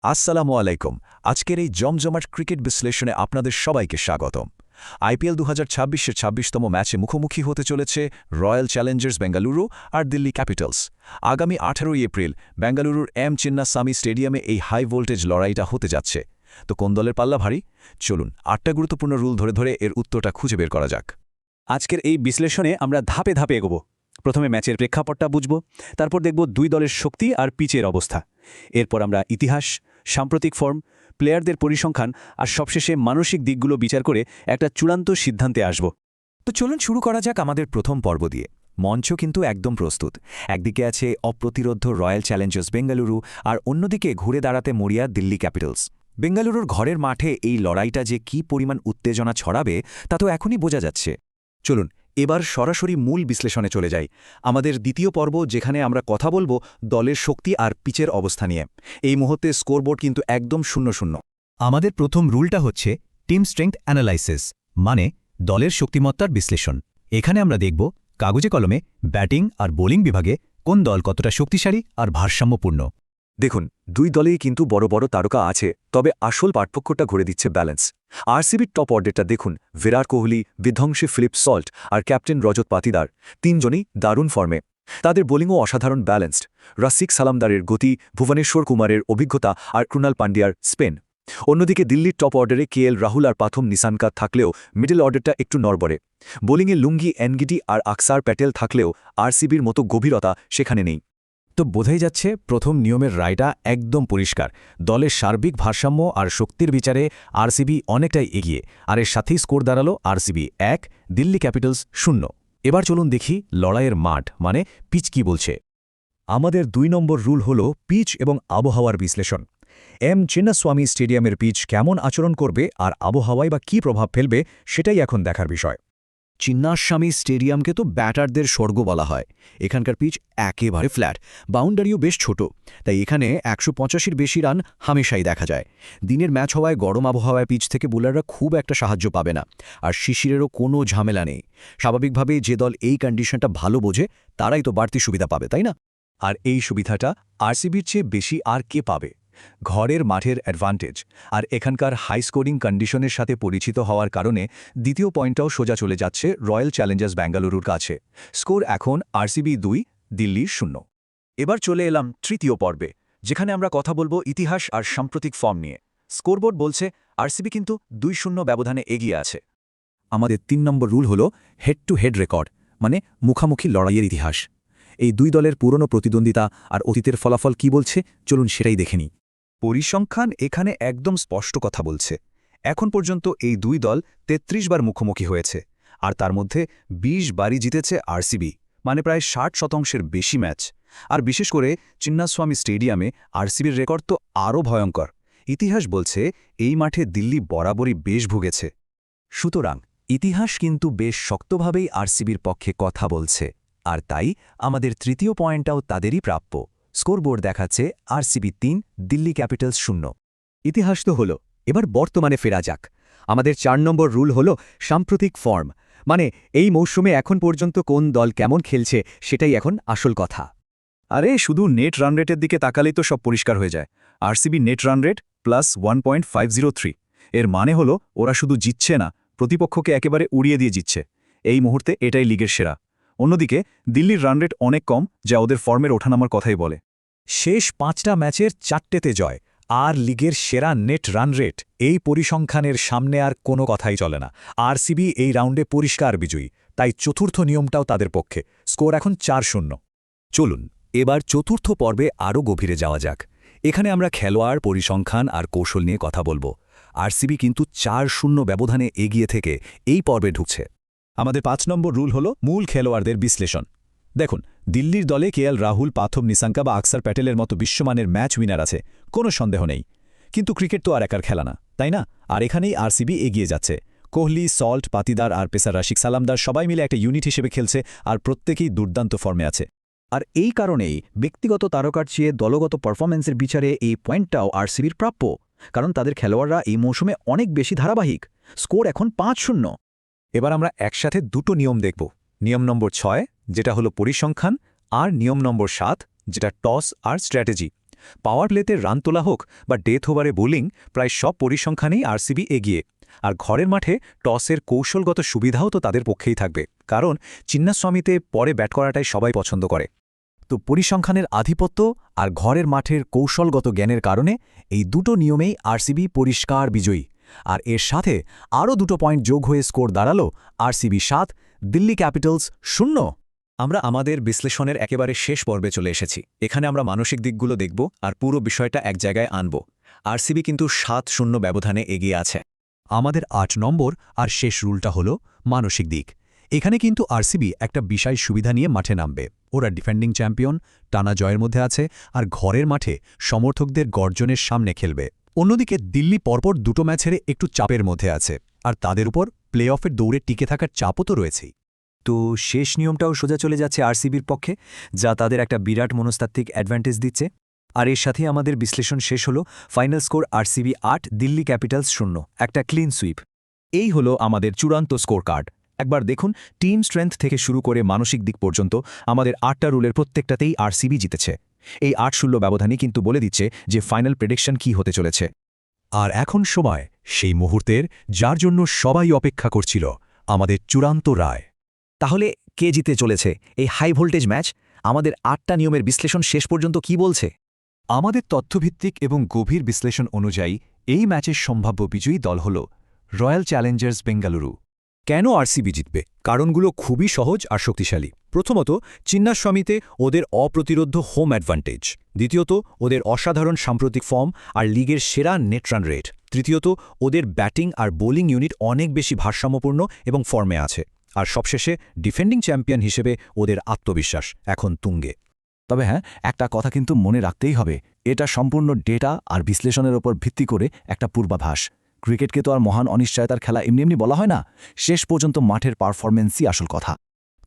আসসালামু আলাইকুম। আজকের এই জমজমাট ক্রিকেট বিশ্লেষণে আপনাদের সবাইকে স্বাগতম। আইপিএল ২০২৬-এর ২৬তম ম্যাচে মুখোমুখি হতে চলেছে রয়্যাল চ্যালেঞ্জার্স বেঙ্গালুরু আর দিল্লি ক্যাপিটালস। আগামী ১৮ এপ্রিল বেঙ্গালুরুর চিন্নাস্বামী স্টেডিয়ামে এই হাই ভোল্টেজ লড়াইটা হতে যাচ্ছে। তো কোন দলের পাল্লা ভারী? চলুন ৮টা গুরুত্বপূর্ণ রুল ধরে ধরে এর উত্তরটা খুঁজে বের করা যাক। আজকের এই বিশ্লেষণে আমরা ধাপে ধাপে এগোব। প্রথমে ম্যাচের প্রেক্ষাপটটা বুঝব, তারপর দেখব দুই দলের শক্তি আর পিচের অবস্থা। এরপর আমরা ইতিহাস, সাম্প্রতিক ফর্ম, প্লেয়ারদের পরিসংখ্যান আর সবশেষে মানসিক দিকগুলো বিচার করে একটা চূড়ান্ত সিদ্ধান্তে আসব। তো চলুন শুরু করা যাক আমাদের প্রথম পর্ব দিয়ে। মঞ্চ কিন্তু একদম প্রস্তুত। একদিকে আছে অপ্রতিরোধ্য রয়্যাল চ্যালেঞ্জার্স বেঙ্গালুরু আর অন্যদিকে ঘুরে দাঁড়াতে মরিয়া দিল্লি ক্যাপিটালস। বেঙ্গালুরুর ঘরের মাঠে এই লড়াইটা যে কী পরিমাণ উত্তেজনা ছড়াবে তা তো এখনই বোঝা যাচ্ছে। চলুন এবার সরাসরি মূল বিশ্লেষণে চলে যাই, আমাদের দ্বিতীয় পর্ব, যেখানে আমরা কথা বলবো দলের শক্তি আর পিচের অবস্থা নিয়ে। এই মুহূর্তে স্কোরবোর্ড কিন্তু একদম 0-0। আমাদের প্রথম রুলটা হচ্ছে টিম স্ট্রেংথ অ্যানালাইসিস, মানে দলের শক্তিমত্তার বিশ্লেষণ। এখানে আমরা দেখব কাগজে কলমে ব্যাটিং আর বোলিং বিভাগে কোন দল কতটা শক্তিশালী আর ভারসাম্যপূর্ণ। দেখুন, দুই দলেই কিন্তু বড় বড় তারকা আছে, তবে আসল পার্থক্যটা ঘুরে দিচ্ছে ব্যালেন্স। আরসিবির টপ অর্ডারটা দেখুন, বিরাট কোহলি, বিধ্বংসী ফিলিপ সল্ট আর ক্যাপ্টেন রজত পাতিদার, তিনজনই দারুণ ফর্মে। তাদের বোলিংও অসাধারণ ব্যালেন্সড। রাসিক সালামদারের গতি, ভুবনেশ্বর কুমারের অভিজ্ঞতা আর ক্রুনাল পান্ডিয়ার স্পেন। অন্যদিকে দিল্লির টপ অর্ডারে কেএল রাহুল আর পাথম নিসানকা থাকলেও মিডল অর্ডারটা একটু নড়বড়ে। বোলিংয়ে লুঙ্গি এনগিটি আর আকসার প্যাটেল থাকলেও আরসিবির মতো গভীরতা সেখানে নেই। তো বোঝাই যাচ্ছে প্রথম নিয়মের রায়টা একদম পরিষ্কার। দলের সার্বিক ভারসাম্য আর শক্তির বিচারে আরসিবি অনেকটাই এগিয়ে, আর এর সাথেই স্কোর দাঁড়ালো আরসিবি ১, দিল্লি ক্যাপিটালস ০। এবার চলুন দেখি লড়াইয়ের মাঠ মানে পিচ কি বলছে। আমাদের ২ নম্বর রুল হল পিচ এবং আবহাওয়ার বিশ্লেষণ। চিন্নাস্বামী স্টেডিয়ামের পিচ কেমন আচরণ করবে আর আবহাওয়ায় বা কী প্রভাব ফেলবে সেটাই এখন দেখার বিষয়। চিন্নাস্বামী স্টেডিয়ামকে তো ব্যাটারদের স্বর্গ বলা হয়। এখানকার পিচ একেবারে ফ্ল্যাট, বাউন্ডারিও বেশ ছোট, তাই এখানে ১৮৫-র বেশি রান হামেশাই দেখা যায়। দিনের ম্যাচ হওয়ায় গরম আবহাওয়ায় পিচ থেকে বোলাররা খুব একটা সাহায্য পাবে না, আর শিশিরেরও কোনো ঝামেলা নেই। স্বাভাবিকভাবে যে দল এই কন্ডিশনটা ভালো বোঝে তারাই তো বাড়তি সুবিধা পাবে, তাই না? আর এই সুবিধাটা আরসিবির চেয়ে বেশি আর কে পাবে? ঘরের মাঠের অ্যাডভান্টেজ আর এখানকার হাই স্কোরিং কন্ডিশনের সাথে পরিচিত হওয়ার কারণে দ্বিতীয় পয়েন্টটাও সোজা চলে যাচ্ছে রয়্যাল চ্যালেঞ্জার্স বেঙ্গালুরুর কাছে। স্কোর এখন আরসিবি ২, দিল্লি ০। এবার চলে এলাম তৃতীয় পর্বে, যেখানে আমরা কথা বলবো ইতিহাস আর সাম্প্রতিক ফর্ম নিয়ে। স্কোরবোর্ড বলছে আরসিবি কিন্তু ২-০ ব্যবধানে এগিয়ে আছে। আমাদের ৩ নম্বর রুল হল হেড টু হেড রেকর্ড, মানে মুখামুখি লড়াইয়ের ইতিহাস। এই দুই দলের পুরনো প্রতিদ্বন্দ্বিতা আর অতীতের ফলাফল কি বলছে চলুন সেটাই দেখে নিই। পরিসংখ্যান এখানে একদম স্পষ্ট কথা বলছে। এখন পর্যন্ত এই দুই দল ৩৩ বার মুখোমুখি হয়েছে, আর তার মধ্যে ২০ বারই জিতেছে আরসিবি, মানে প্রায় ৬০% বেশি ম্যাচ। আর বিশেষ করে চিন্নাস্বামী স্টেডিয়ামে আরসিবির রেকর্ড তো আরও ভয়ঙ্কর। ইতিহাস বলছে এই মাঠে দিল্লি বরাবরই বেশ ভুগেছে। সুতরাং ইতিহাস কিন্তু বেশ শক্তভাবেই আরসিবির পক্ষে কথা বলছে, আর তাই আমাদের তৃতীয় পয়েন্টটাও তাদেরই প্রাপ্য। স্কোরবোর্ড দেখাচ্ছে আরসিবি ৩, দিল্লি ক্যাপিটালস ০। ইতিহাস তো হলো, এবার বর্তমানে ফেরা যাক। আমাদের ৪ নম্বর রুল হল সাম্প্রতিক ফর্ম, মানে এই মৌসুমে এখন পর্যন্ত কোন দল কেমন খেলছে সেটাই এখন আসল কথা। আরে শুধু নেট রান রেটের দিকে তাকালেই তো সব পরিষ্কার হয়ে যায়। RCB net run rate +1.503। এর মানে হলো ওরা শুধু জিতছে না, প্রতিপক্ষকে একেবারে উড়িয়ে দিয়ে জিতছে। এই মুহূর্তে এটাই লিগের সেরা। অন্যদিকে দিল্লির রান রেট অনেক কম, যা ওদের ফর্মের ওঠানামার কথাই বলে। শেষ ৫টা ম্যাচের ৪টেতে জয় আর লিগের সেরা নেট রান রেট, এই পরিসংখ্যানের সামনে আর কোনো কথাই চলে না। আরসিবি এই রাউন্ডে পরিষ্কার বিজয়ী, তাই চতুর্থ নিয়মটাও তাদের পক্ষে। স্কোর এখন ৪-০। চলুন এবার চতুর্থ পর্বে আরও গভীরে যাওয়া যাক। এখানে আমরা খেলোয়াড়, পরিসংখ্যান আর কৌশল নিয়ে কথা বলবো। আরসিবি কিন্তু ৪-০ ব্যবধানে এগিয়ে থেকে এই পর্বে ঢুকছে। আমাদের ৫ নম্বর রুল হল মূল খেলোয়াড়দের বিশ্লেষণ। দেখুন, দিল্লির দলে কেএল রাহুল, পাথম নিসাঙ্কা বা আকসার প্যাটেলের মতো বিশ্বমানের ম্যাচ উইনার আছে, কোনো সন্দেহ নেই। কিন্তু ক্রিকেট তো আর একার খেলা না, তাই না? আর এখানেই আরসিবি এগিয়ে যাচ্ছে। কোহলি, সল্ট, পাতিদার আর পেসার রাশিক সালামদার সবাই মিলে একটা ইউনিট হিসেবে খেলছে, আর প্রত্যেকেই দুর্দান্ত ফর্মে আছে। আর এই কারণেই ব্যক্তিগত তারকার চেয়ে দলগত পারফরম্যান্সের বিচারে এই পয়েন্টটাও আরসিবির প্রাপ্য, কারণ তাদের খেলোয়াড়রা এই মৌসুমে অনেক বেশি ধারাবাহিক। স্কোর এখন ৫-০। এবার আমরা একসাথে দুটো নিয়ম দেখব। নিয়ম নম্বর ৬, যেটা হলো পরিসংখ্যান, আর নিয়ম নম্বর ৭, যেটা টস আর স্ট্র্যাটেজি। পাওয়ার প্লেতে রান তোলা হোক বা ডেথ ওভারে বোলিং, প্রায় সব পরিসংখ্যানেই আরসিবি এগিয়ে। আর ঘরের মাঠে টসের কৌশলগত সুবিধাও তো তাদের পক্ষেই থাকবে, কারণ চিন্নাস্বামীতে পরে ব্যাট করাটাই সবাই পছন্দ করে। তো পরিসংখ্যানের আধিপত্য আর ঘরের মাঠের কৌশলগত জ্ঞানের কারণে এই দুটো নিয়মেই আরসিবি পরিষ্কার বিজয়ী। আর এর সাথে আরও 2 পয়েন্ট যোগ হয়ে স্কোর দাঁড়ালো আরসিবি 7, দিল্লি ক্যাপিটালস 0। আমরা আমাদের বিশ্লেষণের একেবারে শেষ পর্বে চলে এসেছি। এখানে আমরা মানসিক দিকগুলো দেখব আর পুরো বিষয়টা এক জায়গায় আনব। আরসিবি কিন্তু 7-0 ব্যবধানে এগিয়ে আছে। আমাদের 8 নম্বর আর শেষ রুলটা হলো মানসিক দিক। এখানে কিন্তু আরসিবি একটা বিশাল সুবিধা নিয়ে মাঠে নামবে। ওরা ডিফেন্ডিং চ্যাম্পিয়ন, টানা জয়ের মধ্যে আছে, আর ঘরের মাঠে সমর্থকদের গর্জনের সামনে খেলবে। অন্যদিকে দিল্লি পরপর 2 ম্যাচ হেরে একটু চাপের মধ্যে আছে, আর তাদের উপর প্লে অফের দৌড়ে টিকে থাকার চাপও তো রয়েছেই। তো শেষ নিয়মটাও সোজা চলে যাচ্ছে আরসিবির পক্ষে, যা তাদের একটা বিরাট মনস্তাত্ত্বিক অ্যাডভান্টেজ দিচ্ছে। আর এর সাথেই আমাদের বিশ্লেষণ শেষ হলো। Final score RCB 8, Delhi Capitals 0, একটা ক্লিন সুইপ। এই হলো আমাদের চূড়ান্ত স্কোর কার্ড। একবার দেখুন, টিম স্ট্রেংথ থেকে শুরু করে মানসিক দিক পর্যন্ত আমাদের 8টা রুলের প্রত্যেকটাতেই আরসিবি জিতেছে। এই 8-0 ব্যবধানই কিন্তু বলে দিচ্ছে যে ফাইনাল প্রেডিকশন কী হতে চলেছে। আর এখন সময় সেই মুহূর্তের, যার জন্য সবাই অপেক্ষা করছিল, আমাদের চূড়ান্ত রায়। তাহলে কে জিতে চলেছে এই হাই ভোল্টেজ ম্যাচ? আমাদের 8টা নিয়মের বিশ্লেষণ শেষ পর্যন্ত কি বলছে? আমাদের তথ্যভিত্তিক এবং গভীর বিশ্লেষণ অনুযায়ী এই ম্যাচের সম্ভাব্য বিজয়ী দল হল রয়্যাল চ্যালেঞ্জার্স বেঙ্গালুরু। কেন আরসিবি জিতবে? কারণগুলো খুবই সহজ আর শক্তিশালী। প্রথমত, চিন্নাস্বামীতে ওদের অপ্রতিরোধ্য হোম অ্যাডভান্টেজ। দ্বিতীয়ত, ওদের অসাধারণ সাম্প্রতিক ফর্ম আর লিগের সেরা নেট রান রেট। তৃতীয়ত, ওদের ব্যাটিং আর বোলিং ইউনিট অনেক বেশি ভারসাম্যপূর্ণ এবং ফর্মে আছে। আর সবশেষে, ডিফেন্ডিং চ্যাম্পিয়ন হিসেবে ওদের আত্মবিশ্বাস এখন তুঙ্গে। তবে হ্যাঁ, একটা কথা কিন্তু মনে রাখতেই হবে, এটা সম্পূর্ণ ডেটা আর বিশ্লেষণের ওপর ভিত্তি করে একটা পূর্বাভাস। ক্রিকেটকে তো আর মহান অনিশ্চয়তার খেলা এমনি এমনি বলা হয় না। শেষ পর্যন্ত মাঠের পারফরমেন্সই আসল কথা।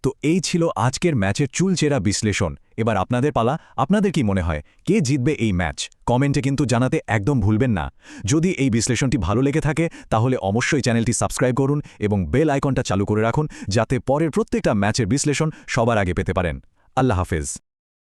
তো এই ছিল আজকের ম্যাচের চুলচেরা বিশ্লেষণ। এবার আপনাদের পালা। আপনাদের কি মনে হয় কে জিতবে এই ম্যাচ? কমেন্টে কিন্তু জানাতে একদম ভুলবেন না। যদি এই বিশ্লেষণটি ভালো লেগে থাকে তাহলে অবশ্যই চ্যানেলটি সাবস্ক্রাইব করুন এবং বেল আইকনটা চালু করে রাখুন, যাতে পরের প্রত্যেকটা ম্যাচের বিশ্লেষণ সবার আগে পেতে পারেন। আল্লাহ হাফেজ।